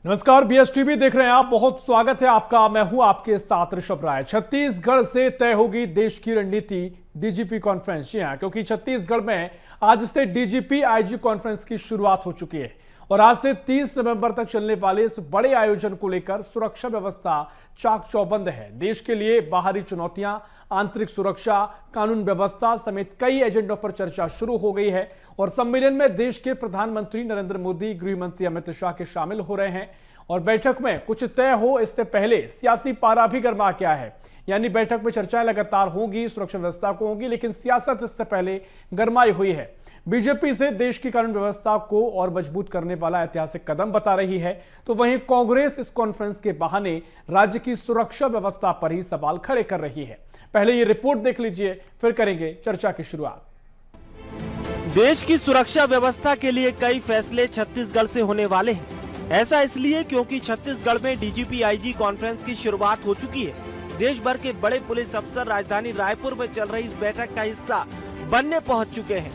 नमस्कार, बीएसटीवी देख रहे हैं आप। बहुत स्वागत है आपका। मैं हूं आपके साथ ऋषभ राय। छत्तीसगढ़ से तय होगी देश की रणनीति, डीजीपी कॉन्फ्रेंस। जी हां, क्योंकि छत्तीसगढ़ में आज से डीजीपी आईजी कॉन्फ्रेंस की शुरुआत हो चुकी है और आज से 30 नवंबर तक चलने वाले इस बड़े आयोजन को लेकर सुरक्षा व्यवस्था चाक चौबंद है। देश के लिए बाहरी चुनौतियां, आंतरिक सुरक्षा, कानून व्यवस्था समेत कई एजेंडों पर चर्चा शुरू हो गई है और सम्मेलन में देश के प्रधानमंत्री नरेंद्र मोदी, गृह मंत्री अमित शाह के शामिल हो रहे हैं। और बैठक में कुछ तय हो इससे पहले सियासी पारा भी गर्मा गया है, यानी बैठक में चर्चाएं लगातार होंगी, सुरक्षा व्यवस्था को होगी, लेकिन सियासत इससे पहले गरमाई हुई है। बीजेपी से देश की कानून व्यवस्था को और मजबूत करने वाला ऐतिहासिक कदम बता रही है, तो वहीं कांग्रेस इस कॉन्फ्रेंस के बहाने राज्य की सुरक्षा व्यवस्था पर ही सवाल खड़े कर रही है। पहले ये रिपोर्ट देख लीजिए, फिर करेंगे चर्चा की शुरुआत। देश की सुरक्षा व्यवस्था के लिए कई फैसले छत्तीसगढ़ से होने वाले हैं। ऐसा इसलिए क्योंकि छत्तीसगढ़ में डीजीपी आईजी कॉन्फ्रेंस की शुरुआत हो चुकी है। देश भर के बड़े पुलिस अफसर राजधानी रायपुर में चल रही इस बैठक का हिस्सा बनने पहुंच चुके हैं।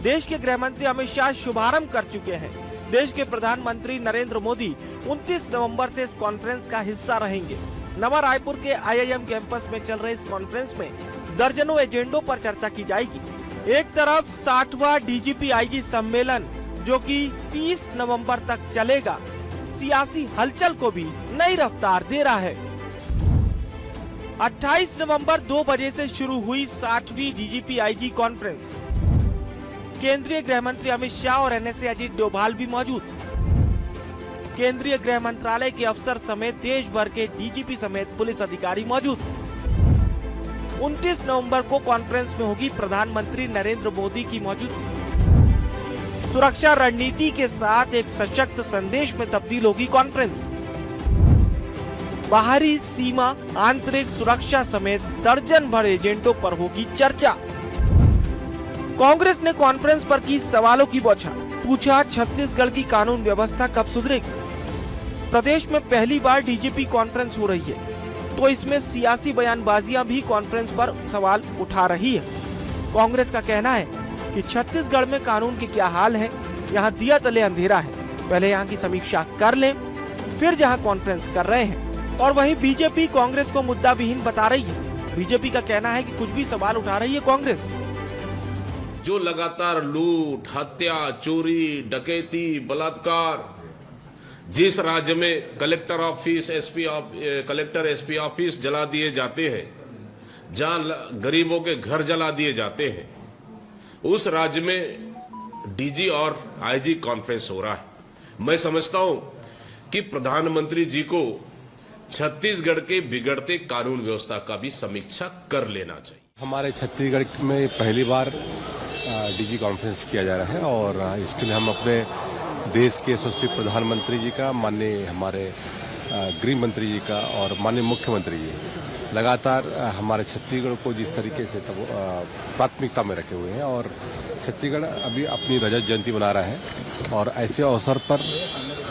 देश के गृह मंत्री अमित शाह शुभारंभ कर चुके हैं। देश के प्रधानमंत्री नरेंद्र मोदी 29 नवंबर से इस कॉन्फ्रेंस का हिस्सा रहेंगे। नवा रायपुर के IIM कैंपस में चल रहे इस कॉन्फ्रेंस में दर्जनों एजेंडों पर चर्चा की जाएगी। एक तरफ 60वां डीजीपी आईजी सम्मेलन जो कि 30 नवंबर तक चलेगा, सियासी हलचल को भी नई रफ्तार दे रहा है। 28 नवंबर 2 बजे से शुरू हुई 60वीं डीजीपी आईजी कॉन्फ्रेंस। केंद्रीय गृह मंत्री अमित शाह और NSA अजीत डोभाल भी मौजूद। केंद्रीय गृह मंत्रालय के अफसर समेत देश भर के डीजीपी समेत पुलिस अधिकारी मौजूद। 29 नवंबर को कॉन्फ्रेंस में होगी प्रधानमंत्री नरेंद्र मोदी की मौजूदगी। सुरक्षा रणनीति के साथ एक सशक्त संदेश में तब्दील होगी कॉन्फ्रेंस। बाहरी सीमा, आंतरिक सुरक्षा समेत दर्जन भर एजेंडों पर होगी चर्चा। कांग्रेस ने कॉन्फ्रेंस पर की सवालों की बौछार। पूछा, छत्तीसगढ़ की कानून व्यवस्था कब सुधरेगी? प्रदेश में पहली बार डीजीपी कॉन्फ्रेंस हो रही है, तो इसमें सियासी बयानबाजियां भी कॉन्फ्रेंस पर सवाल उठा रही है। कांग्रेस का कहना है कि छत्तीसगढ़ में कानून के क्या हाल है, यहाँ दिया तले अंधेरा है, पहले यहाँ की समीक्षा कर लें, फिर जहाँ कॉन्फ्रेंस कर रहे हैं। और वहीं बीजेपी कांग्रेस को मुद्दा विहीन बता रही है। बीजेपी का कहना है कि कुछ भी सवाल उठा रही है कांग्रेस। जो लगातार लूट, हत्या, चोरी, डकैती, बलात्कार, जिस राज्य में collector office, collector SP office जला दिए जाते हैं, जहां गरीबों के घर जला दिए जाते हैं, उस राज्य में डीजी और आईजी कॉन्फ्रेंस हो रहा है। मैं समझता हूं कि प्रधानमंत्री जी को छत्तीसगढ़ के बिगड़ते कानून व्यवस्था का भी समीक्षा कर लेना चाहिए। हमारे छत्तीसगढ़ में पहली बार डीजी कॉन्फ्रेंस किया जा रहा है और इसके लिए हम अपने देश के यशस्वी प्रधानमंत्री जी का, माननीय हमारे गृह मंत्री जी का और माननीय मुख्यमंत्री जी लगातार हमारे छत्तीसगढ़ को जिस तरीके से प्राथमिकता में रखे हुए हैं और छत्तीसगढ़ अभी अपनी रजत जयंती मना रहा है और ऐसे अवसर पर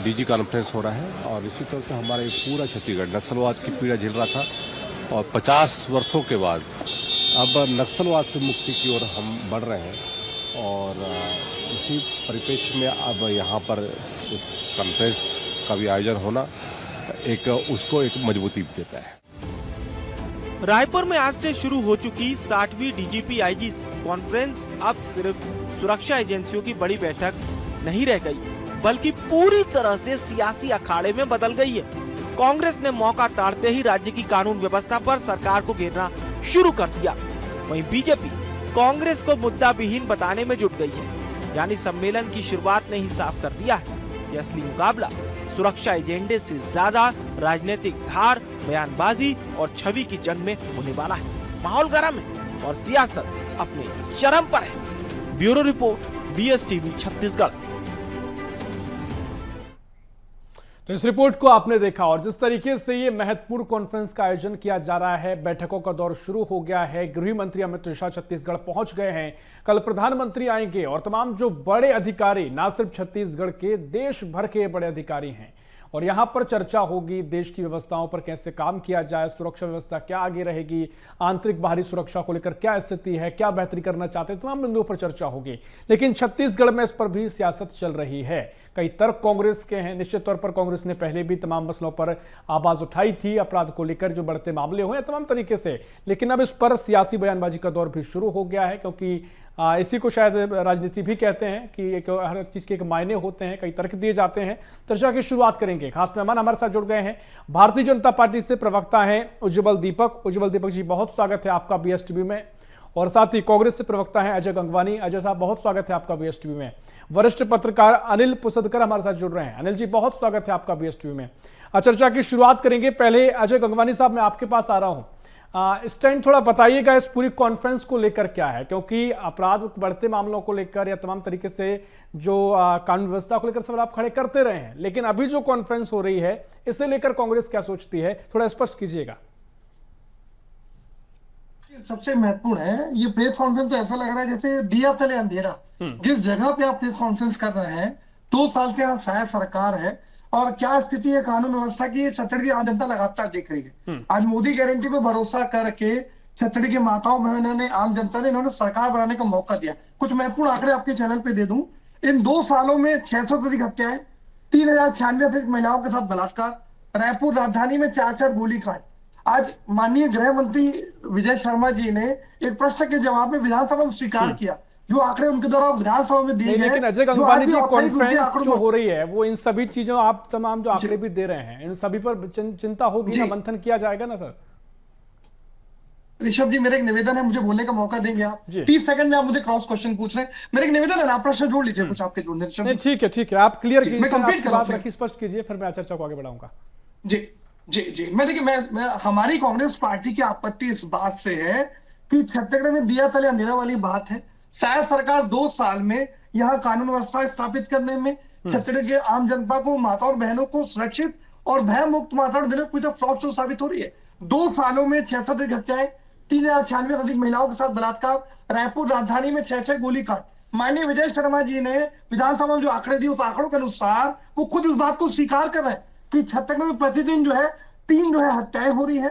डीजी कॉन्फ्रेंस हो रहा है। और इसी तौर पर हमारा ये पूरा छत्तीसगढ़ नक्सलवाद की पीड़ा झेल रहा था और 50 वर्षों के बाद अब नक्सलवाद से मुक्ति की ओर हम बढ़ रहे हैं और इसी परिप्रेक्ष्य में अब यहाँ पर इस कॉन्फ्रेंस का भी आयोजन होना उसको एक मजबूती देता है। रायपुर में आज से शुरू हो चुकी 60वीं डीजीपी आईजी कॉन्फ्रेंस अब सिर्फ सुरक्षा एजेंसियों की बड़ी बैठक नहीं रह गई, बल्कि पूरी तरह से सियासी अखाड़े में बदल गई है। कांग्रेस ने मौका ताड़ते ही राज्य की कानून व्यवस्था पर सरकार को घेरना शुरू कर दिया। वहीं बीजेपी कांग्रेस को मुद्दा विहीन बताने में जुट गई है, यानी सम्मेलन की शुरुआत ने ही साफ कर दिया है कि असली मुकाबला सुरक्षा एजेंडे से ज्यादा राजनीतिक धार, बयानबाजी और छवि की जंग में होने वाला है। माहौल गर्म है और सियासत अपने चरम पर है। Bureau report, BSTV Chhattisgarh. तो इस रिपोर्ट को आपने देखा और जिस तरीके से ये महत्वपूर्ण कॉन्फ्रेंस का आयोजन किया जा रहा है, बैठकों का दौर शुरू हो गया है। गृह मंत्री अमित शाह छत्तीसगढ़ पहुंच गए हैं, कल प्रधानमंत्री आएंगे और तमाम जो बड़े अधिकारी, ना सिर्फ छत्तीसगढ़ के, देश भर के बड़े अधिकारी हैं और यहां पर चर्चा होगी देश की व्यवस्थाओं पर कैसे काम किया जाए, सुरक्षा व्यवस्था क्या आगे रहेगी, आंतरिक बाहरी सुरक्षा को लेकर क्या स्थिति है, क्या बेहतरी करना चाहते हैं, तमाम बिंदुओं पर चर्चा होगी। लेकिन छत्तीसगढ़ में इस पर भी सियासत चल रही है। कई तर्क कांग्रेस के हैं। निश्चित तौर पर कांग्रेस ने पहले भी तमाम मसलों पर आवाज उठाई थी, अपराध को लेकर जो बढ़ते मामले हुए तमाम तरीके से, लेकिन अब इस पर सियासी बयानबाजी का दौर भी शुरू हो गया है, क्योंकि इसी को शायद राजनीति भी कहते हैं कि हर चीज के एक मायने होते हैं, कई तर्क दिए जाते हैं। चर्चा की शुरुआत करेंगे। खास मेहमान हमारे साथ जुड़ गए हैं, भारतीय जनता पार्टी से प्रवक्ता हैं उज्ज्वल दीपक। उज्ज्वल दीपक जी, बहुत स्वागत है आपका BSTV में। और साथ ही कांग्रेस से प्रवक्ता हैं अजय गंगवानी। अजय साहब, बहुत स्वागत है आपका BSTV में। वरिष्ठ पत्रकार अनिल पुसदकर हमारे साथ जुड़ रहे हैं। अनिल जी, बहुत स्वागत है आपका BSTV में। चर्चा की शुरुआत करेंगे। पहले अजय गंगवानी साहब, मैं आपके पास आ रहा हूं। स्टैंड थोड़ा बताइएगा इस पूरी कॉन्फ्रेंस को लेकर क्या है, क्योंकि अपराध बढ़ते मामलों को लेकर या तमाम तरीके से जो कानून व्यवस्था को लेकर सवाल आप खड़े करते रहे हैं, लेकिन अभी जो कॉन्फ्रेंस हो रही है इसे लेकर कांग्रेस क्या सोचती है, थोड़ा स्पष्ट कीजिएगा। सबसे महत्वपूर्ण है ये प्रेस कॉन्फ्रेंस, तो ऐसा लग रहा है जैसे दिया तले अंधेरा। जिस जगह पे आप प्रेस कॉन्फ्रेंस कर रहे हैं, 2 साल से यहाँ शायद सरकार है और क्या स्थिति है कानून व्यवस्था की, छत्तीसगढ़ की आम जनता लगातार देख रही है। आज मोदी गारंटी पे भरोसा करके छत्तीसगढ़ के माताओं बहनों ने, आम जनता ने, इन्होंने सरकार बनाने का मौका दिया। कुछ महत्वपूर्ण आंकड़े आपके चैनल पे दे दूं। इन 2 सालों में 600 से अधिक हत्याएं, 3096 से महिलाओं के साथ बलात्कार, रायपुर राजधानी में 4 गोलीकांड। आज माननीय गृह मंत्री विजय शर्मा जी ने एक प्रश्न के जवाब में विधानसभा में स्वीकार किया जो आंकड़े उनके द्वारा विधानसभा में दिए गए। लेकिन अजय गंगवानी जी, कॉन्फ्रेंस जो हो रही है वो इन सभी चीजों, आप तमाम जो आंकड़े भी दे रहे हैं, इन सभी पर चिंता होगी ना, मंथन किया जाएगा ना सर? ऋषभ जी, मेरा एक निवेदन है, मुझे बोलने का मौका देंगे आप? 30 सेकंड में आप मुझे क्रॉस क्वेश्चन पूछ रहे हैं, मेरा एक निवेदन है, आप प्रश्न जोड़ लीजिए कुछ आपके जोड़ने। ठीक है, आप क्लियर कीजिए, मैं कंप्लीट बात रखिए, स्पष्ट कीजिए, फिर मैं चर्चा को आगे बढ़ाऊंगा। जी, मैं देखिए, मैं हमारी कांग्रेस पार्टी की आपत्ति इस बात से है कि छत्तीसगढ़ में दिया तले अंधेरा वाली बात है। शायद सरकार 2 साल में यहाँ कानून व्यवस्था स्थापित करने में, छत्तीसगढ़ के आम जनता को, माता और बहनों को सुरक्षित और भय मुक्त वातावरण देने में पूरी फ्रॉड शो साबित हो रही है। 2 सालों में 600 हत्याएं, 3096 से अधिक महिलाओं के साथ बलात्कार, रायपुर राजधानी में 6 गोलीकांड। माननीय विजय शर्मा जी ने विधानसभा में जो आंकड़े दिए, उस आंकड़ों के अनुसार वो खुद इस बात को स्वीकार कर रहे हैं कि छत्तीसगढ़ में प्रतिदिन 3 हत्याएं हो रही है,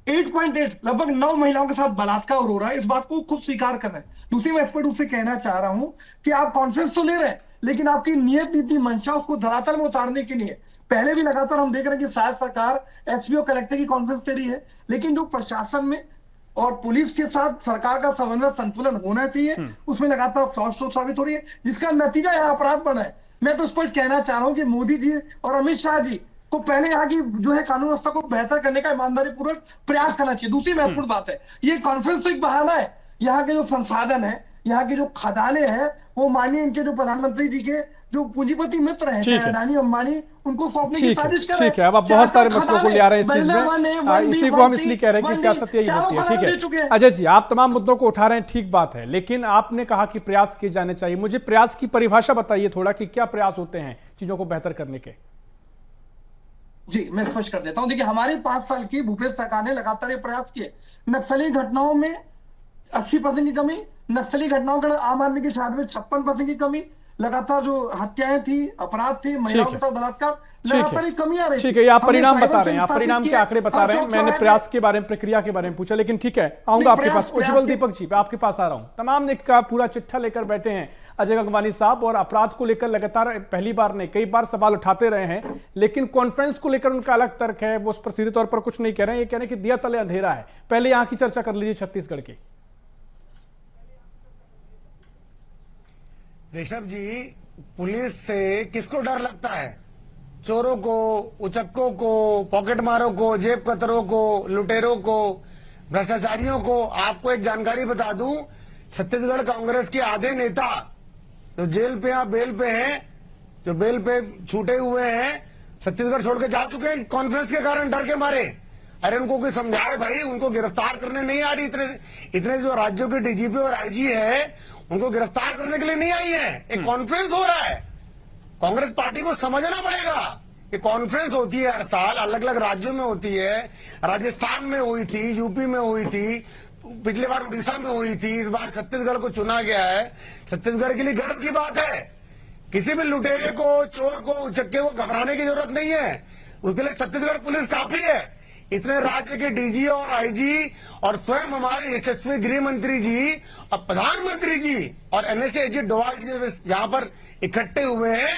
8.8 लगभग 9 महिलाओं के साथ बलात्कार हो रहा है। इस बात को खुद स्वीकार कर रहे हैं। दूसरी मैं स्पष्ट रूप से कहना चाह रहा हूं कि आप कॉन्फ्रेंस तो ले रहे हैं, लेकिन आपकी नियत, नीति, मंशा उसको धरातल में उतारने के लिए पहले भी लगातार हम देख रहे हैं कि शायद सरकार एसपी और कलेक्टर की कॉन्फ्रेंस दे रही है, लेकिन जो प्रशासन में और पुलिस के साथ सरकार का समन्वय, संतुलन होना चाहिए, उसमें लगातार फ्रॉड शो साबित हो रही है, जिसका नतीजा यहाँ अपराध बना है। मैं तो स्पष्ट कहना चाह रहा हूं कि मोदी जी और अमित शाह जी को पहले यहाँ की कानून व्यवस्था को बेहतर करने का ईमानदारी पूर्वक प्रयास करना चाहिए। दूसरी महत्वपूर्ण बात है, ये कॉन्फ्रेंस तो एक बहाना है। यहाँ के जो संसाधन है, यहाँ की जो खदानें हैं, वो मानिए इनके जो प्रधानमंत्री जी के जो पूंजीपति मित्र हैं, चाहे अडानी अंबानी, उनको सौंपने की साजिश कर रहे हैं। ठीक है, अब आप बहुत सारे मसलों को ले आ रहे हैं इस चीज में, इसी को हम इसलिए कह रहे हैं कि सियासत यही होती है। ठीक है अजय जी, आप तमाम मुद्दों को उठा रहे हैं, ठीक बात है, लेकिन आपने कहा कि प्रयास किए जाने चाहिए। मुझे प्रयास की परिभाषा बताइए थोड़ा, कि क्या प्रयास होते हैं चीजों को बेहतर करने के? जी, मैं स्पष्ट कर देता हूं। देखिए, हमारे 5 साल की भूपेश सरकार ने लगातार ये प्रयास किए। नक्सली घटनाओं में 80% की कमी, नक्सली घटनाओं का आम आदमी की शहादत में 56% की कमी, लगातार जो हत्याएं थी, अपराध थे, महिलाओं के साथ बलात्कार, लगातार कमी आ रही है। ठीक है, आप परिणाम बता रहे हैं, आप परिणाम के आंकड़े बता रहे हैं। मैंने प्रयास के बारे में, प्रक्रिया के बारे में पूछा, लेकिन ठीक है, आऊंगा आपके पास। उज्ज्वल दीपक जी, आपके पास आ रहा हूं। तमाम ने का पूरा चिट्ठा लेकर बैठे हैं अजय गंगवानी साहब, और अपराध को लेकर लगातार पहली बार नहीं, कई बार सवाल उठाते रहे हैं, लेकिन कॉन्फ्रेंस को लेकर उनका अलग तर्क है। वो उस पर सीधे तौर पर कुछ नहीं कह रहे हैं, ये कह रहे हैं कि दिया तले अंधेरा है। पहले यहां की चर्चा कर लीजिए छत्तीसगढ़ की। ऋषभ जी, पुलिस से किसको डर लगता है? चोरों को, उचक्कों को, पॉकेट मारों को, जेब कतरों को, लुटेरों को, भ्रष्टाचारियों को। आपको एक जानकारी बता दूं, छत्तीसगढ़ कांग्रेस के आधे नेता जो जेल पे या बेल पे हैं, जो बेल पे छूटे हुए हैं, छत्तीसगढ़ छोड़ के जा चुके हैं कॉन्फ्रेंस के कारण, डर के मारे। अरे उनको कोई समझाए भाई, उनको गिरफ्तार करने नहीं आ रही। इतने जो राज्यों के डीजीपी और आईजी है, उनको गिरफ्तार करने के लिए नहीं आई है। एक कॉन्फ्रेंस हो रहा है, कांग्रेस पार्टी को समझना पड़ेगा कि कॉन्फ्रेंस होती है हर साल, अलग अलग राज्यों में होती है। राजस्थान में हुई थी, यूपी में हुई थी, पिछली बार उड़ीसा में हुई थी, इस बार छत्तीसगढ़ को चुना गया है। छत्तीसगढ़ के लिए गर्व की बात है। किसी भी लुटेरे को, चोर को, उचक्के को घबराने की जरूरत नहीं है, उसके लिए छत्तीसगढ़ पुलिस काफी है। इतने राज्य के डीजी और आईजी और स्वयं हमारे यशस्वी गृह मंत्री जी और प्रधानमंत्री जी और NSA अजीत डोभाल जी यहाँ पर इकट्ठे हुए हैं,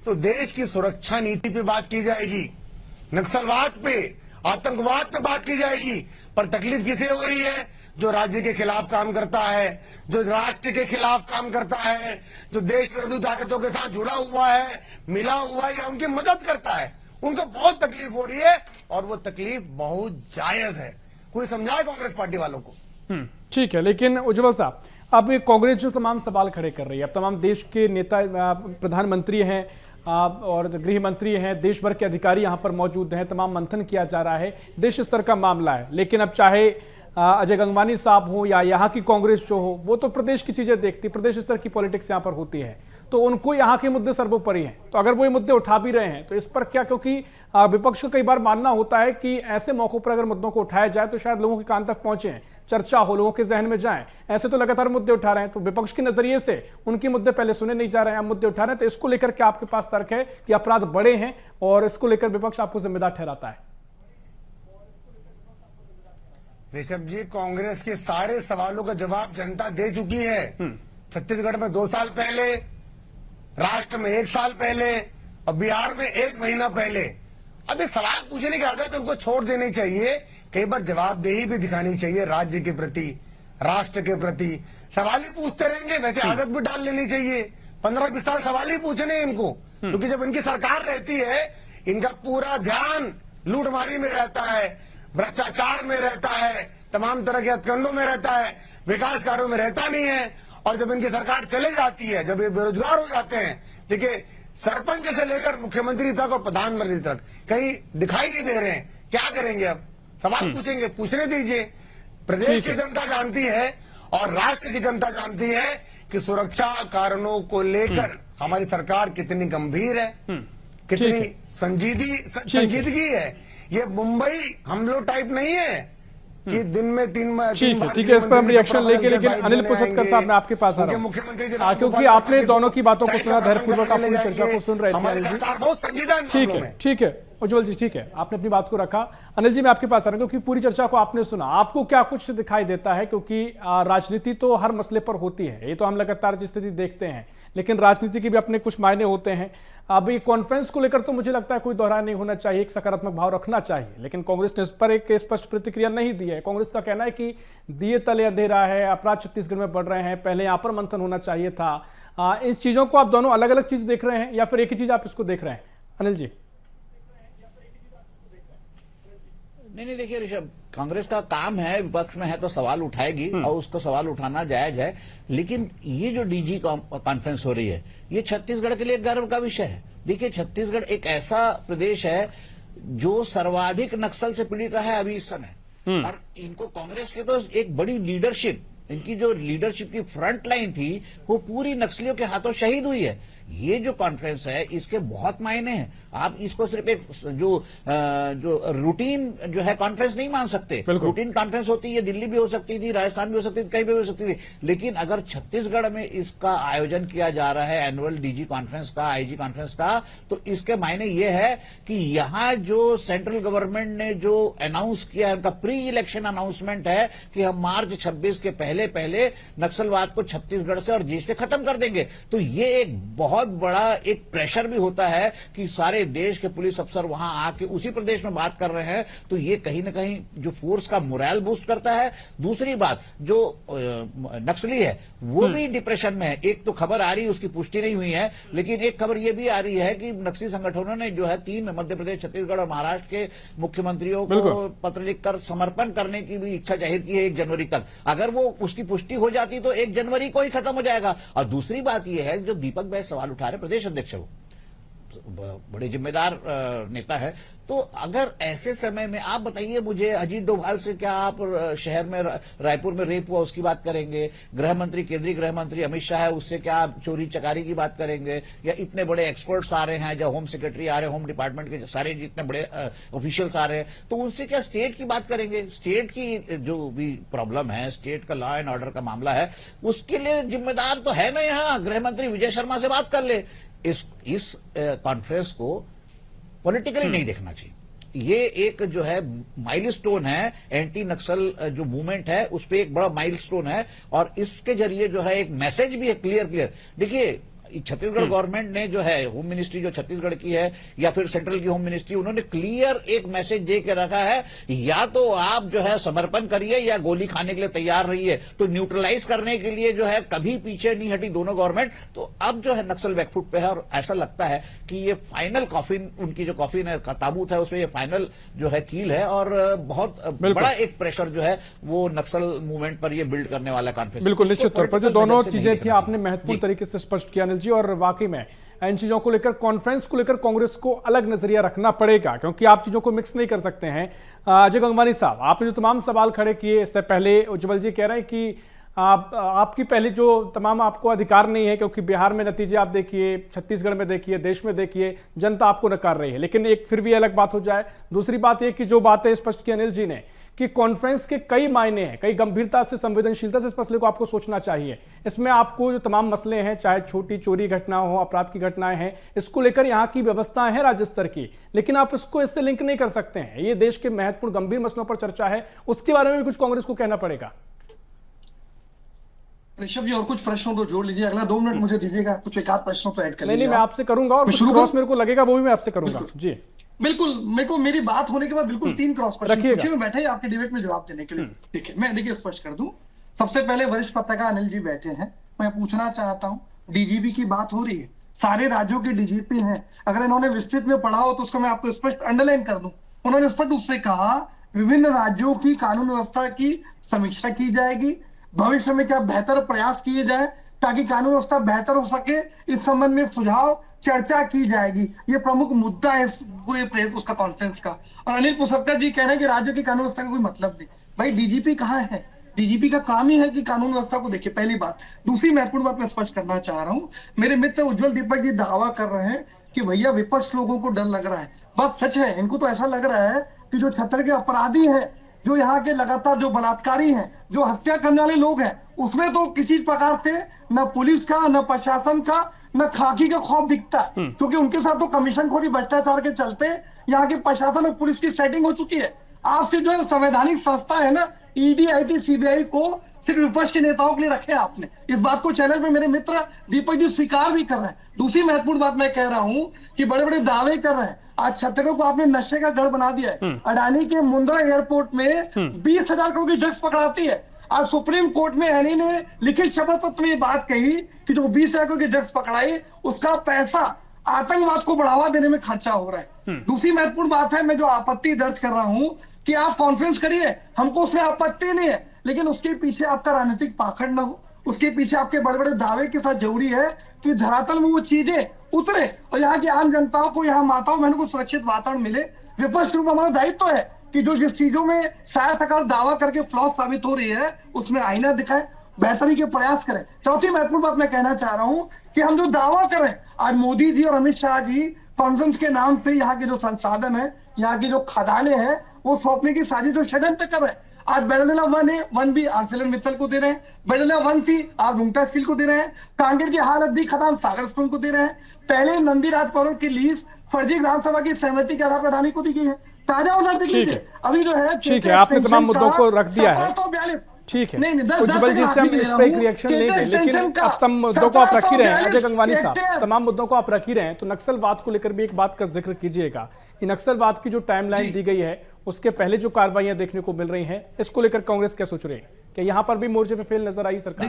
तो देश की सुरक्षा नीति पे बात की जाएगी, नक्सलवाद पे, आतंकवाद पे बात की जाएगी। पर तकलीफ किसे हो रही है? जो राज्य के खिलाफ काम करता है, जो राष्ट्र के खिलाफ काम करता है, जो देश विरोधी ताकतों के साथ जुड़ा हुआ है, मिला हुआ है या उनकी मदद करता है, उनको बहुत तकलीफ हो रही है और वो तकलीफ बहुत जायज है। कोई समझाए कांग्रेस पार्टी वालों को। ठीक है, लेकिन उज्ज्वल साहब, अब ये कांग्रेस जो तमाम सवाल खड़े कर रही है, अब तमाम देश के नेता, प्रधानमंत्री हैं और गृह मंत्री हैं, देश भर के अधिकारी यहां पर मौजूद हैं, तमाम मंथन किया जा रहा है, देश स्तर का मामला है। लेकिन अब चाहे अजय गंगवानी साहब हो या यहाँ की कांग्रेस जो हो, वो तो प्रदेश की चीजें देखती, प्रदेश स्तर की पॉलिटिक्स यहाँ पर होती है, तो उनको यहाँ के मुद्दे सर्वोपरि हैं। तो अगर वो ये मुद्दे उठा भी रहे हैं तो इस पर क्या, क्योंकि विपक्ष को कई बार मानना होता है कि ऐसे मौकों पर अगर मुद्दों को उठाया जाए तो शायद लोगों के कान तक पहुंचे, चर्चा हो, लोगों के जहन में जाए। ऐसे तो लगातार मुद्दे उठा रहे हैं, तो विपक्ष के नजरिए से उनके मुद्दे पहले सुने नहीं जा रहे हैं, आप मुद्दे उठा रहे हैं, तो इसको लेकर क्या आपके पास तर्क है कि अपराध बड़े हैं और इसको लेकर विपक्ष आपको जिम्मेदार ठहराता है? ऋषभ जी, कांग्रेस के सारे सवालों का जवाब जनता दे चुकी है। छत्तीसगढ़ में 2 साल पहले, राष्ट्र में 1 साल पहले और बिहार में 1 महीना पहले। अब एक सवाल पूछने की आदत है, उनको छोड़ देनी चाहिए। कई बार जवाबदेही भी दिखानी चाहिए राज्य के प्रति, राष्ट्र के प्रति। सवाल ही पूछते रहेंगे, वैसे आदत भी डाल लेनी चाहिए। 15-20 साल सवाल ही पूछने इनको, क्योंकि जब इनकी सरकार रहती है, इनका पूरा ध्यान लूटमारी में रहता है, भ्रष्टाचार में रहता है, तमाम तरह के हथकंडों में रहता है, विकास कार्यों में रहता नहीं है। और जब इनकी सरकार चले जाती है, जब ये बेरोजगार हो जाते हैं, देखिए सरपंच से लेकर मुख्यमंत्री तक और प्रधानमंत्री तक कहीं दिखाई नहीं दे रहे हैं। क्या करेंगे? अब सवाल पूछेंगे, पूछने दीजिए। प्रदेश की जनता जानती है और राष्ट्र की जनता जानती है कि सुरक्षा कारणों को लेकर हमारी सरकार कितनी गंभीर है, कितनी संजीदगी है। ये मुंबई हम लोग टाइप नहीं है कि दिन में 3 बार। ठीक है, इस पर हम रिएक्शन लेके, लेकिन अनिल पुसतकर साहब, मैं आपके पास आ रहा हूं, क्योंकि आपने दोनों की बातों को सुना, धैर्यपूर्वक आप पूरी चर्चा को सुन रहे थे। अनिल जी, बहुत संजीदा है। ठीक है उज्ज्वल जी, ठीक है, आपने अपनी बात को रखा। अनिल जी, मैं आपके पास आ रहा हूं, क्योंकि पूरी चर्चा को आपने सुना, आपको क्या कुछ दिखाई देता है? क्योंकि राजनीति तो हर मसले पर होती है, ये तो हम लगातार स्थिति देखते हैं, लेकिन राजनीति के भी अपने कुछ मायने होते हैं। अब ये कॉन्फ्रेंस को लेकर तो मुझे लगता है कोई दोहरा नहीं होना चाहिए, एक सकारात्मक भाव रखना चाहिए, लेकिन कांग्रेस ने इस पर एक स्पष्ट प्रतिक्रिया नहीं दी है। कांग्रेस का कहना है कि दिए तले अंधेरा है, अपराध छत्तीसगढ़ में बढ़ रहे हैं, पहले यहां पर मंथन होना चाहिए था। इन चीजों को आप दोनों अलग अलग चीज देख रहे हैं या फिर एक ही चीज आप इसको देख रहे हैं? अनिल जी। नहीं, देखिए ऋषभ, कांग्रेस का काम है, विपक्ष में है तो सवाल उठाएगी और उसको सवाल उठाना जायज है। लेकिन ये जो डीजी कॉन्फ्रेंस हो रही है, ये छत्तीसगढ़ के लिए गर्व का विषय है। देखिए, छत्तीसगढ़ एक ऐसा प्रदेश है जो सर्वाधिक नक्सल से पीड़ित रहा है अभी इस समय, और इनको कांग्रेस के तो एक बड़ी लीडरशिप, इनकी जो लीडरशिप की फ्रंट लाइन थी, वो पूरी नक्सलियों के हाथों शहीद हुई है। ये जो कॉन्फ्रेंस है, इसके बहुत मायने हैं। आप इसको सिर्फ एक जो रूटीन जो है कॉन्फ्रेंस नहीं मान सकते। रूटीन कॉन्फ्रेंस होती है, दिल्ली भी हो सकती थी, राजस्थान भी हो सकती थी, कहीं भी हो सकती थी। लेकिन अगर छत्तीसगढ़ में इसका आयोजन किया जा रहा है, एनुअल डीजी कॉन्फ्रेंस का, आईजी कॉन्फ्रेंस का, तो इसके मायने ये है कि यहां जो सेंट्रल गवर्नमेंट ने जो अनाउंस किया है, उनका प्री इलेक्शन अनाउंसमेंट है कि हम मार्च 26 के पहले नक्सलवाद को छत्तीसगढ़ से और देश से खत्म कर देंगे। तो ये एक बहुत बड़ा एक प्रेशर भी होता है कि सारे देश के पुलिस अफसर वहां आके उसी प्रदेश में बात कर रहे हैं, तो ये कहीं ना कहीं जो फोर्स का मोरल बूस्ट करता है। दूसरी बात, जो नक्सली है वो भी डिप्रेशन में है। एक तो खबर आ रही है, उसकी पुष्टि नहीं हुई है, लेकिन एक खबर यह भी आ रही है कि नक्सली संगठनों ने जो है 3 मध्य प्रदेश, छत्तीसगढ़ और महाराष्ट्र के मुख्यमंत्रियों को पत्र लिखकर समर्पण करने की भी इच्छा जाहिर की है 1 जनवरी तक। अगर वो उसकी पुष्टि हो जाती तो 1 जनवरी को ही खत्म हो जाएगा। और दूसरी बात यह है, जो दीपक भाई सवाल उठा रहे, प्रदेश अध्यक्ष है, वो बड़े जिम्मेदार नेता है, तो अगर ऐसे समय में आप बताइए मुझे, अजीत डोभाल से क्या आप शहर में, रायपुर में रेप हुआ उसकी बात करेंगे? गृह मंत्री, केंद्रीय गृह मंत्री अमित शाह है, उससे क्या आप चोरी चकारी की बात करेंगे? या इतने बड़े एक्सपर्ट्स आ रहे हैं, जो होम सेक्रेटरी आ रहे हैं, होम डिपार्टमेंट के सारे जितने बड़े ऑफिशियल्स आ रहे हैं, तो उनसे क्या स्टेट की बात करेंगे? स्टेट की जो भी प्रॉब्लम है, स्टेट का लॉ एंड ऑर्डर का मामला है, उसके लिए जिम्मेदार तो है ना यहाँ गृह मंत्री विजय शर्मा से बात कर ले। इस कॉन्फ्रेंस को पॉलिटिकली नहीं देखना चाहिए। ये एक जो है माइलस्टोन है, एंटी नक्सल जो मूवमेंट है उस पे एक बड़ा माइलस्टोन है, और इसके जरिए जो है एक मैसेज भी है क्लियर। देखिए, छत्तीसगढ़ गवर्नमेंट ने जो है होम मिनिस्ट्री जो छत्तीसगढ़ की है या फिर सेंट्रल की होम मिनिस्ट्री, उन्होंने क्लियर एक मैसेज दे के रखा है, या तो आप जो है समर्पण करिए या गोली खाने के लिए तैयार रहिए। तो न्यूट्रलाइज करने के लिए जो है कभी पीछे नहीं हटी दोनों गवर्नमेंट। तो अब जो है नक्सल बैकफुट पे है और ऐसा लगता है कि ये फाइनल कॉफिन, उनकी जो कॉफिन है, ताबूत है, उसमें ये फाइनल जो है कील है और बहुत बड़ा एक प्रेशर जो है वो नक्सल मूवमेंट पर ये बिल्ड करने वाला कॉन्फ्रेंस। बिल्कुल, निश्चित तौर पर जो दोनों चीजें थी आपने महत्वपूर्ण तरीके से स्पष्ट किया अनिल जी, और वाकई में इन चीजों को लेकर, कॉन्फ्रेंस को लेकर कांग्रेस को अलग नजरिया रखना पड़ेगा, क्योंकि आप चीजों को मिक्स नहीं कर सकते हैं। अजय गंगवानी साहब, आपने जो तमाम सवाल खड़े किए, इससे पहले उज्जवल जी कह रहे हैं कि आपकी पहले जो तमाम आपको अधिकार नहीं है, क्योंकि बिहार में नतीजे आप देखिए, छत्तीसगढ़ में देखिए, देश में देखिए, जनता आपको नकार रही है। लेकिन एक फिर भी अलग बात हो जाए। दूसरी बात यह कि जो बातें स्पष्ट की अनिल जी ने कि कॉन्फ्रेंस के कई मायने हैं, कई गंभीरता से, संवेदनशीलता से इस मसले को आपको सोचना चाहिए। इसमें आपको जो तमाम मसले हैं, चाहे छोटी चोरी घटना हो, अपराध की घटनाएं हैं, इसको लेकर यहाँ की व्यवस्थाएं हैं राज्य स्तर की, लेकिन आप इसको इससे लिंक नहीं कर सकते हैं। ये देश के महत्वपूर्ण गंभीर मसलों पर चर्चा है, उसके बारे में भी कुछ कांग्रेस को कहना पड़ेगा। ऋषभ जी, और कुछ प्रश्नों को जोड़ लीजिए, अगला 2 मिनट मुझे दीजिएगा, कुछ एक आध प्रश्नों तो ऐड कर लीजिए। नहीं, मैं आपसे करूंगा और कुछ क्रॉस मेरे को लगेगा वो भी मैं आपसे करूंगा। जी बिल्कुल, मेरे को मेरी बात होने के बाद बिल्कुल 3 क्रॉस क्वेश्चन पूछिए, मैं बैठे आपके डिबेट में जवाब देने के लिए। देखिए, मैं देखिए स्पष्ट कर दूं, सबसे पहले वरिष्ठ पत्रकार अनिल जी बैठे हैं, मैं पूछना चाहता हूं, डीजीपी की बात हो रही है, सारे राज्यों के डीजीपी हैं, अगर इन्होंने विस्तृत में पढ़ा हो तो उसको मैं आपको स्पष्ट अंडरलाइन कर दूं। उन्होंने स्पष्ट रूप से कहा विभिन्न राज्यों की कानून व्यवस्था की समीक्षा की जाएगी, भविष्य में क्या बेहतर प्रयास किए जाए ताकि कानून व्यवस्था बेहतर हो सके, इस संबंध में सुझाव चर्चा की जाएगी। ये प्रमुख मुद्दा है इस पूरे उसका कॉन्फ्रेंस का। और अनिल पुसक्कर जी कह रहे हैं कि राज्य की कानून व्यवस्था का कोई मतलब नहीं। भाई, डीजीपी कहाँ है? डीजीपी का काम ही है कि कानून व्यवस्था को देखे, पहली बात। दूसरी महत्वपूर्ण बात मैं स्पष्ट करना चाह रहा हूं, मेरे मित्र उज्जवल दीपक जी दावा कर रहे हैं कि भैया विपक्ष लोगों को डर लग रहा है। बात सच है, इनको तो ऐसा लग रहा है कि जो छत्तीसगढ़ के अपराधी हैं, जो यहाँ के लगातार जो बलात्कारी हैं, जो हत्या करने वाले लोग हैं, उसमें तो किसी प्रकार से न पुलिस का, न प्रशासन का, न खाकी का खौफ दिखता, क्योंकि उनके साथ तो कमीशन खोरी भ्रष्टाचार के चलते यहाँ के प्रशासन और पुलिस की सेटिंग हो चुकी है। आपसे जो है संवैधानिक संस्था है ना, ईडी, आईटी, सीबीआई को सिर्फ विपक्ष के नेताओं के लिए रखे आपने। इस बात को चैनल में मेरे मित्र दीपक जी स्वीकार भी कर रहे हैं। दूसरी महत्वपूर्ण बात मैं कह रहा हूं कि बड़े बड़े दावे कर रहे हैं, आज छत्तीसगढ़ को आपने नशे का गढ़ बना दिया है। अडानी के मुंद्रा एयरपोर्ट में 20,000 करोड़ की ड्रग्स पकड़ाती है। आज सुप्रीम कोर्ट में एनी ने लिखित शपथ पत्र में बात कही कि जो 20,000 करोड़ की ड्रग्स पकड़ाई, उसका पैसा आतंकवाद को बढ़ावा देने में खर्चा हो रहा है। दूसरी महत्वपूर्ण बात है, मैं जो आपत्ति दर्ज कर रहा हूं कि आप कॉन्फ्रेंस करिए, हमको उसमें आपत्ति नहीं है, लेकिन उसके पीछे आपका राजनीतिक पाखंड ना हो, उसके पीछे आपके बड़े बड़े दावे के साथ जरूरी है कि धरातल में वो चीजें उतरे और यहाँ की आम जनताओं को, यहाँ माताओं बहनों को सुरक्षित वातावरण मिले। विपक्ष रूप हमारा दायित्व है कि जो जिस चीजों में शायद सरकार दावा करके फ्लॉप साबित हो रही है, उसमें आईना दिखाए, बेहतरी के प्रयास करें। चौथी महत्वपूर्ण बात मैं कहना चाह रहा हूं कि हम जो दावा करें, आज मोदी जी और अमित शाह जी कॉन्फ्रेंस के नाम से यहाँ के जो संसाधन है, यहाँ की जो खदानें हैं, वो सौंपने की साजिश जो षड्यंत्र कर रहे हैं। आज बेडला 1A 1B आर्सेलर मित्तल को दे रहे हैं, बेडला 1C आप रुंगटा स्टील को दे रहे हैं, कांगेर की हाल अद्दी खदान सागर स्टोन को दे रहे हैं। पहले नंदी राजपौर की लीज फर्जी ग्राम की सहमति के आधार पर अडानी को दी गई है। ताजा उदाहरण देखिए, अभी जो है ठीक है, आपने तमाम मुद्दों को रख दिया है, ठीक है। उज्जवल जी से हम इस पर एक रिएक्शन लेंगे, लेकिन अब तमाम मुद्दों को आप रख ही रहे हैं। अजय गंगवानी साहब, तमाम मुद्दों को आप रख ही रहे हैं, तो नक्सलवाद को लेकर भी एक बात का जिक्र कीजिएगा कि नक्सलवाद की जो टाइमलाइन दी गई है, उसके पहले जो कार्रवाइयां देखने को मिल रही हैं, इसको लेकर कांग्रेस क्या सोच रही है कि यहाँ पर भी मोर्चे पे फेल नजर आई सरकार?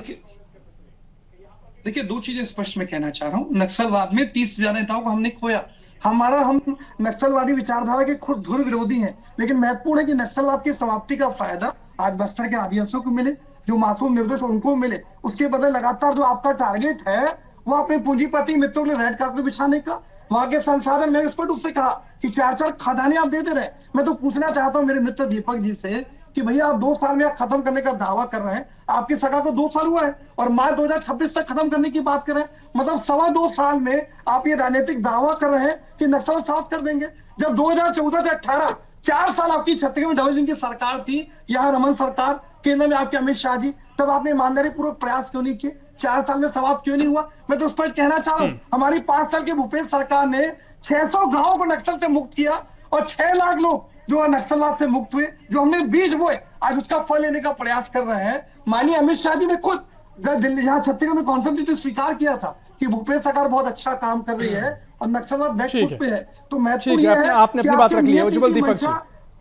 देखिए, 2 चीजें स्पष्ट मैं कहना चाह रहा हूँ। नक्सलवाद में 30,000 नेताओं को हमने खोया। हम नक्सलवादी विचारधारा के खुद धुर विरोधी हैं, लेकिन महत्वपूर्ण है कि नक्सलवाद की समाप्ति का फायदा आज बस्तर के आदिवासियों को मिले, जो मासूम निर्दोष उनको मिले। उसके बदले लगातार जो आपका टारगेट है वो अपने पूंजीपति मित्रों ने रेड कार्पेट बिछाने का, वहां के संसाधन, मैंने स्पष्ट रूप से कहा कि 4-4 खदानें आप देते रहे। मैं तो पूछना चाहता हूं मेरे मित्र दीपक जी से कि भैया आप 2 साल में खत्म करने का दावा कर रहे हैं, आपकी सरकार को 2 साल हुआ है और मार्च 2026 तक खत्म करने की बात कर रहे हैं, मतलब 2.25 साल में आप ये राजनीतिक दावा कर रहे हैं कि नक्सल साफ कर देंगे। जब 2014 से 18 4 साल आपकी छत्तीसगढ़ में डबल इंजन की सरकार थी, यहाँ रमन सरकार, केंद्र में आपके अमित शाह जी, तब आपने ईमानदारी पूर्वक प्रयास क्यों नहीं किए? 4 साल में समाप्त क्यों नहीं हुआ? मैं तो उस पर कहना चाह रहा हूं, हमारी 5 साल के भूपेश सरकार ने 600 गांवों को नक्सल से मुक्त किया और 6 लाख लोग जो नक्सलवाद से मुक्त हुए, जो हमने बीज बोए, आज उसका फल लेने का प्रयास कर रहे हैं। माननीय अमित शाह जी ने खुद दिल्ली, जहां छत्तीसगढ़ में कॉन्फ्रेंस स्वीकार किया था कि भूपेश सरकार बहुत अच्छा काम कर रही है और नक्सलवाद बैक ठीक फुट है। पे है। तो मैं ठीक है, आपने अपनी बात रख ली है। उज्जवल दीपक जी,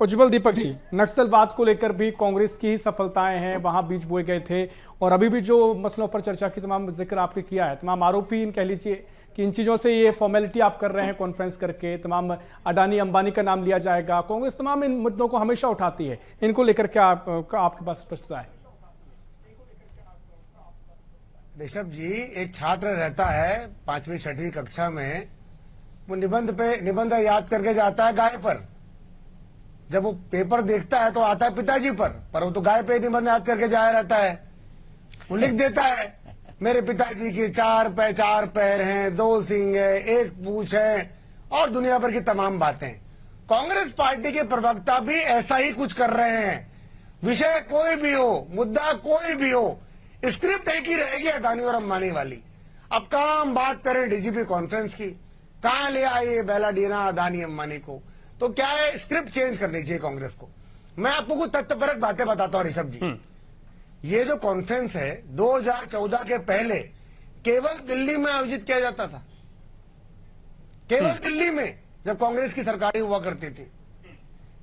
उज्जवल दीपक जी। जी, नक्सलवाद को लेकर भी कांग्रेस की सफलताएं हैं, वहां बीज बोए गए थे और अभी भी जो मसलों पर चर्चा की तमाम जिक्र आपने किया है, तमाम आरोपी इन कह लीजिए कि इन चीजों से ये फॉर्मेलिटी आप कर रहे हैं कॉन्फ्रेंस करके, तमाम अडानी अंबानी का नाम लिया जाएगा, कांग्रेस तमाम इन मुद्दों को हमेशा उठाती है, इनको लेकर क्या आपके पास स्पष्टता है? ऋषभ जी, एक छात्र रहता है 5वीं 6वीं कक्षा में, वो निबंध याद करके जाता है गाय पर। जब वो पेपर देखता है तो आता है पिताजी पर वो तो गाय पे निबंध याद करके जाया रहता है। वो लिख देता है मेरे पिताजी के 4 पैर हैं, 2 सींग है, 1 पूंछ है और दुनिया भर की तमाम बातें। कांग्रेस पार्टी के प्रवक्ता भी ऐसा ही कुछ कर रहे हैं। विषय कोई भी हो, मुद्दा कोई भी हो, स्क्रिप्ट एक ही रहेगी अदानी और अंबानी वाली। अब कहां हम बात करें डीजीपी कॉन्फ्रेंस की, कहां ले आए बेलाडीना अदानी अंबानी को? तो क्या है, स्क्रिप्ट चेंज करनी चाहिए कांग्रेस को। मैं आपको कुछ तथ्यपरक बातें बताता हूं ऋषभ जी। ये जो कॉन्फ्रेंस है 2014 के पहले केवल दिल्ली में आयोजित किया जाता था, केवल दिल्ली में, जब कांग्रेस की सरकारें हुआ करती थी।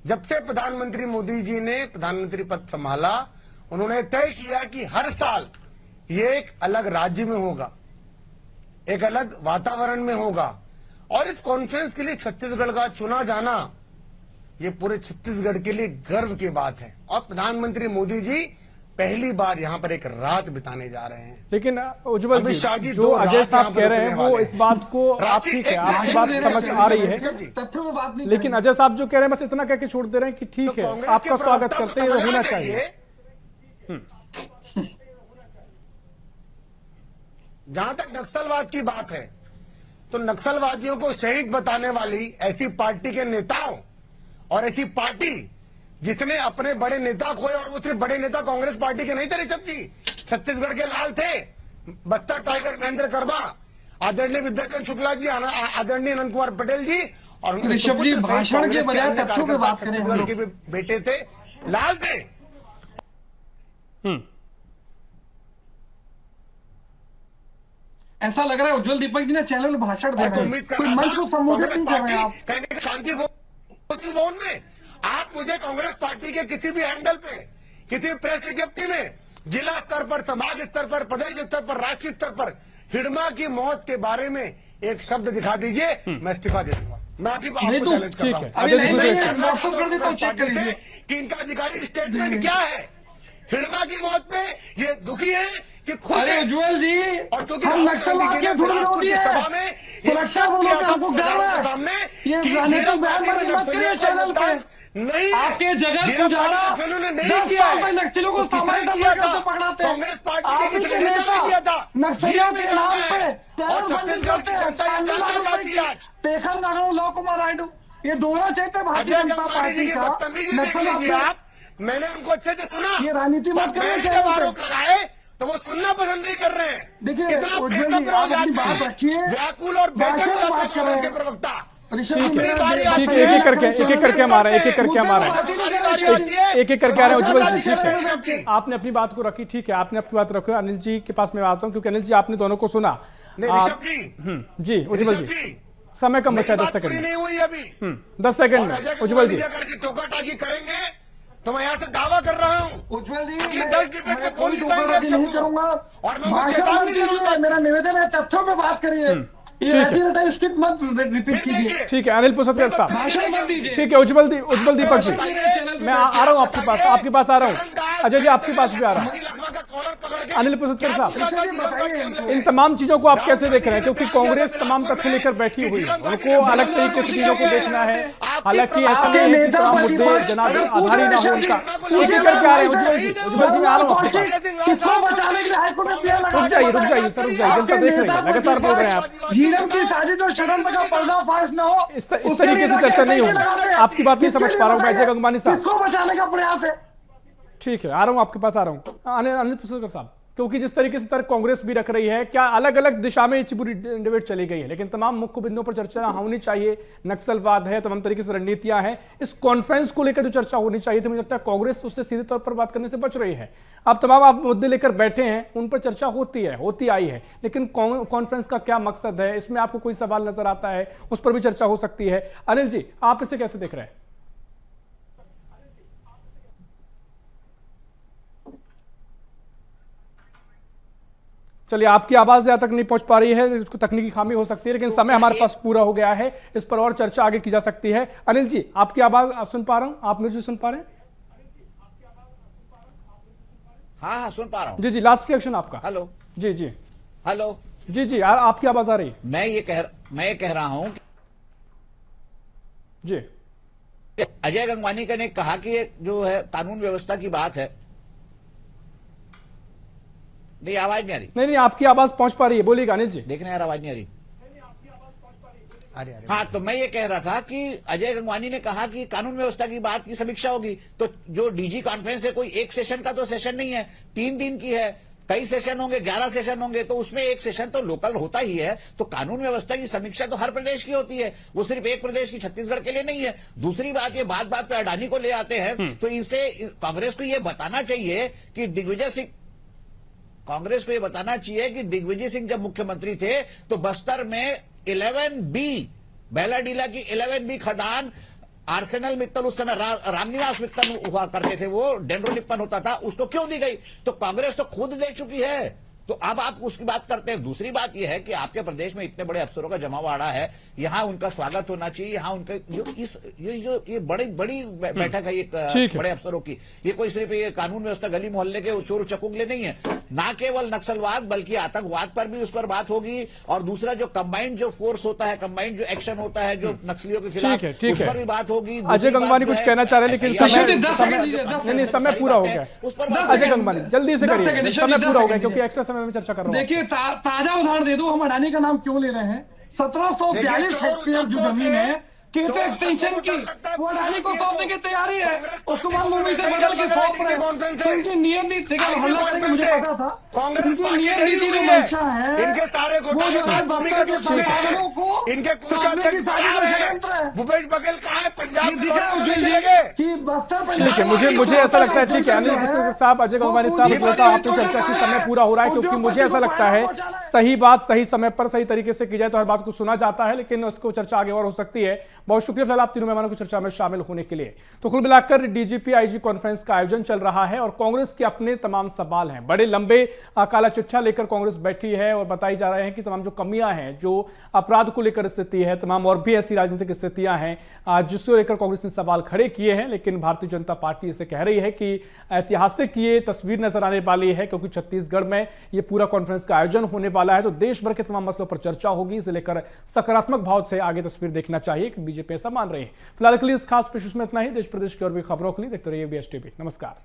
जब से प्रधानमंत्री मोदी जी ने प्रधानमंत्री पद संभाला, उन्होंने तय किया कि हर साल ये एक अलग राज्य में होगा, एक अलग वातावरण में होगा और इस कॉन्फ्रेंस के लिए छत्तीसगढ़ का चुना जाना ये पूरे छत्तीसगढ़ के लिए गर्व की बात है। और प्रधानमंत्री मोदी जी पहली बार यहाँ पर एक रात बिताने जा रहे हैं। लेकिन उज्जवल अमित शाह जी जी, जो दो अजय रात साहब यहाँ कह पर रहे हैं रुकने वो वाले इस बात को आप ठीक है, आपकी बात समझ आ रही है, तथ्यों में बात नहीं लेकिन करेंगे। अजय साहब जो कह रहे हैं बस इतना कह के छोड़ दे रहे हैं कि ठीक तो है, कांग्रेस आपका के स्वागत प्रवक्ता को करते हैं, ये समझना होना चाहिए। जहां तक नक्सलवाद की बात है, तो नक्सलवादियों को शहीद बताने वाली ऐसी पार्टी के नेताओं और ऐसी पार्टी जिसने अपने बड़े नेता खोए, और वो सिर्फ बड़े नेता कांग्रेस पार्टी के नहीं थे ऋषभ जी, छत्तीसगढ़ के लाल थे, बस्तर टाइगर महेंद्र कर्मा, आदरणीय विद्याचरण शुक्ला जी, आदरणीय अनंत कुमार पटेल जी, और उनके ऋषभ जी, सुपुत्र सहित भाषण के कांग्रेस बजाय अन्य तथ्यों पे बात करें। छत्तीसगढ़ के भी बेटे थे, लाल थे। ऐसा लग रहा है उज्जवल दीपक जी ने चैनल में भाषण दे और रहे हैं, उम्मीद कर कोई रहा मंच था को संबोधित कांग्रेस नहीं कर रहे हैं आप। पार्टी कहने शांति भवन में आप मुझे कांग्रेस पार्टी के किसी भी हैंडल पे, किसी भी प्रेस विज्ञप्ति में, जिला स्तर पर, समाज स्तर पर, प्रदेश स्तर पर, राष्ट्रीय स्तर पर हिडमा की मौत के बारे में एक शब्द दिखा दीजिए, मैं इस्तीफा दे दूंगा। मैं आपको चैलेंज कर रहा हूं। अभी नहीं, व्हाट्सएप कर देता हूं, चेक कर लीजिए कि इनका आधिकारिक स्टेटमेंट क्या है। हिडमा की मौत पे ये दुखी है कि खुश अरे है। उज्जवल जी, और क्योंकि हम नक्सलवाद के थोड़ी विरोधी है, सभा में सुरक्षा बलों पे हमको गर्व है। सामने ये राजनीतिक बयानबाजी मत करिए चैनल पे। नहीं, आपके जगह पुजारा 10 साल तक नक्सलियों को सामान्य दंगा करते पकड़ाते हैं। कांग्रेस पार्टी आप ही के नेता नक्सलियों के नाम पे टेरर फंडिंग करते हैं। 96 लाख रुपए की पेखर नागरो लव कुमार नायडू, ये दोनों चैत्य भारतीय जनता पार्टी का नक्सलवाद। मैंने उनको अच्छे से सुना, ये राजनीति मत करिए मैंने चैनल आरोप पे। लगाए तो वो सुनना पसंद नहीं कर रहे हैं। देखिए इतना उज्जवल जी, बेदब आप हो अपनी जाते बात हैं, रखिए, व्याकुल और भाषण बेदब में हो बात जाते कर हैं रहे उनके हैं। प्रवक्ता। ऋषभ ठीक जी, है, मेरा बारी आप आती है, एक एक एक करके हम आ रहे हैं, एक करके हम आ रहे हैं, एक करके आ रहे हैं। उज्जवल जी, ठीक है, आपने अपनी बात को रखी, ठीक है, आपने अपनी बात रखी। अनिल जी के पास मैं आता हूं, क्योंकि अनिल जी आपने दोनों को सुना। नहीं ऋषभ जी, जी उज्जवल ऋषभ जी, जी, समय कम बचा, मेरी 10 बात पूरी सेकंड नहीं हुई अभी। 10 सेकंड में उज्जवल जी। अगर ऐसी टोका टाकी करेंगे तो मैं यहाँ से दावा कर रहा हूँ। उज्जवल जी, अपनी मैं 10 डिबेट में कोई बोल धोखाधड़ी नहीं पाएंगे करूंगा। और मैं भाषण मत चेतावनी कीजिए, दूंगा। मेरा निवेदन है, तथ्यों पे बात करिए। ये ठीक है। रटी स्किप मत रिपीट कीजिए। ठीक है, अनिल पुसतकर साहब, भाषण मत दीजिए। ठीक है, उज्जवल दीपक जी, मैं आ रहा हूं आपके पास आ रहा हूं। अजय जी आपके पास भी आ रहा हूं। अनिल पुसतकर साहब, इन तमाम चीजों को आप कैसे देख रहे हैं, क्योंकि कांग्रेस तमाम तथ्य लेकर बैठी हुई है, उनको अलग तरीके से चीजों को देखना है। हालांकि ऐसा नहीं है कि तमाम मुद्दे जनाब आधारी ना हो उनका। एक एक करके आ रहे हैं उज्जवल जी, मैं आ रहा हूं आपके पास। किसको बचाने के लिए हाईकोर्ट में पीएल लगा रुक जाइए सर, रुक जाइए, जनता देख रही है, लगातार बोल रहे हैं आप। जीवन की साजिश और षड्यंत्र का पर्दाफाश न हो, इस तरीके से चर्चा नहीं होगी। आपकी बात नहीं समझ पा रहा हूं मैं, अजय गंगवानी साहब। किसको बचाने का प्रयास है? ठीक है, आ रहा हूं आपके पास, आ रहा हूं। अनिल पुसतकर साहब, क्योंकि जिस तरीके से तर्क कांग्रेस भी रख रही है, क्या अलग अलग दिशा में ये पूरी डिबेट चली गई है, लेकिन तमाम मुख्य बिंदुओं पर चर्चा होनी चाहिए। नक्सलवाद है, तमाम तरीके से रणनीतियां हैं, इस कॉन्फ्रेंस को लेकर जो चर्चा होनी चाहिए थी, मुझे लगता है कांग्रेस उससे सीधे तौर पर बात करने से बच रही है। अब तमाम आप मुद्दे लेकर बैठे हैं, उन पर चर्चा होती आई है, लेकिन कॉन्फ्रेंस का क्या मकसद है, इसमें आपको कोई सवाल नजर आता है, उस पर भी चर्चा हो सकती है। अनिल जी, आप इसे कैसे देख रहे हैं? चलिए, आपकी आवाज यहां तक नहीं पहुंच पा रही है, इसको तकनीकी खामी हो सकती है, लेकिन समय हमारे पास पूरा हो गया है, इस पर और चर्चा आगे की जा सकती है। अनिल जी, आपकी आवाज आप सुन पा रहा हूं, आप मुझे सुन पा रहे हैं? हाँ सुन पा रहा हूँ। जी जी, लास्ट रिएक्शन आपका। हेलो। जी जी, हेलो। जी जी, आपकी आवाज आ रही है? मैं ये कह रहा हूं जी। कि अजय गंगवानी ने कहा कि ये जो है कानून व्यवस्था की बात है। नहीं, आवाज नहीं आ रही। नहीं, आपकी आवाज पहुंच पा रही है, बोलिएगा अनिल जी। देखना यार, आवाज नहीं आ रही। हाँ, तो मैं ये कह रहा था कि अजय गंगवानी ने कहा कि कानून व्यवस्था की बात की समीक्षा होगी, तो जो डीजी कॉन्फ्रेंस है कोई एक सेशन का तो सेशन नहीं है, 3 दिन की है, कई सेशन होंगे, 11 सेशन होंगे, तो उसमें एक सेशन तो लोकल होता ही है। तो कानून व्यवस्था की समीक्षा तो हर प्रदेश की होती है, वो सिर्फ एक प्रदेश की छत्तीसगढ़ के लिए नहीं है। दूसरी बात, ये बात पे अडानी को ले आते हैं, तो इनसे कांग्रेस को ये बताना चाहिए कि दिग्विजय सिंह जब मुख्यमंत्री थे तो बस्तर में 11B बेलाडीला की 11B खदान आर्सेनल मित्तल, उस समय रामनिवास मित्तल हुआ करते थे, वो डेंड्रोलिप्पन होता था, उसको क्यों दी गई? तो कांग्रेस तो खुद दे चुकी है, तो अब आप उसकी बात करते हैं। दूसरी बात यह है कि आपके प्रदेश में इतने बड़े अफसरों का जमावड़ा है, यहां उनका स्वागत होना चाहिए। यहां उनका ये बड़ी बैठक है, एक बड़े अफसरों की। ये कोई सिर्फ ये कानून व्यवस्था गली मोहल्ले के चोर चकुंगले नहीं है, ना केवल नक्सलवाद बल्कि आतंकवाद पर भी उस पर बात होगी। और दूसरा जो कंबाइंड जो फोर्स होता है, कंबाइंड जो एक्शन होता है जो नक्सलियों के खिलाफ, उस पर भी बात होगी। अजय गंगवानी कुछ कहना चाह रहे हैं, लेकिन समय पूरा हो गया। उस पर अजय गंगवानी जल्दी से करिए, समय पूरा हो गया, क्योंकि एक्स्ट्रा समय में चर्चा कर रहा हूं। देखिए, ताजा उदाहरण दे दो, हम अडानी का नाम क्यों ले रहे हैं? 1742 हेक्टेयर जो जमीन है केस एक्सटेंशन की, वो अडानी को सौंपने की तैयारी है। उसको बाद मूवी से बदल के सौंप रहे हैं। तो इनकी नियत नीति हमला करेंगे, मुझे पता था। इनकी नियत नीति जो मंशा है, इनके सारे घोटाले को इनके भूपेश बघेल कहा है, पंजाब कि बस्तर ठीक है, मुझे ऐसा लगता है, ठीक है अनिल साहब, अजय गंगवानी साहब, आपकी चर्चा की समय पूरा हो रहा है, क्योंकि मुझे ऐसा लगता है सही बात सही समय पर सही तरीके से की जाए तो हर बात को सुना जाता है, लेकिन उसको चर्चा आगे और हो सकती है। बहुत शुक्रिया फिलहाल आप तीनों मेहमानों की चर्चा में शामिल होने के लिए। तो कुल मिलाकर डीजीपी आईजी कॉन्फ्रेंस का आयोजन चल रहा है और कांग्रेस के अपने तमाम सवाल हैं, बड़े लंबे काला चिट्ठा लेकर कांग्रेस बैठी है और बताई जा रहे हैं कि तमाम जो कमियां हैं, जो अपराध को लेकर स्थिति है, तमाम और भी ऐसी राजनीतिक स्थितियां हैं जिसको लेकर कांग्रेस ने सवाल खड़े किए हैं। लेकिन भारतीय जनता पार्टी इसे कह रही है कि ऐतिहासिक ये तस्वीर नजर आने वाली है, क्योंकि छत्तीसगढ़ में ये पूरा कॉन्फ्रेंस का आयोजन होने वाला है, तो देश भर के तमाम मसलों पर चर्चा होगी। इसे लेकर सकारात्मक भाव से आगे तस्वीर देखना चाहिए कि बीजेपी ऐसा मान रही है। फिलहाल के लिए इस खास पेश में इतना ही। देश प्रदेश की और भी खबरों के लिए देखते रहिए BSTV। नमस्कार।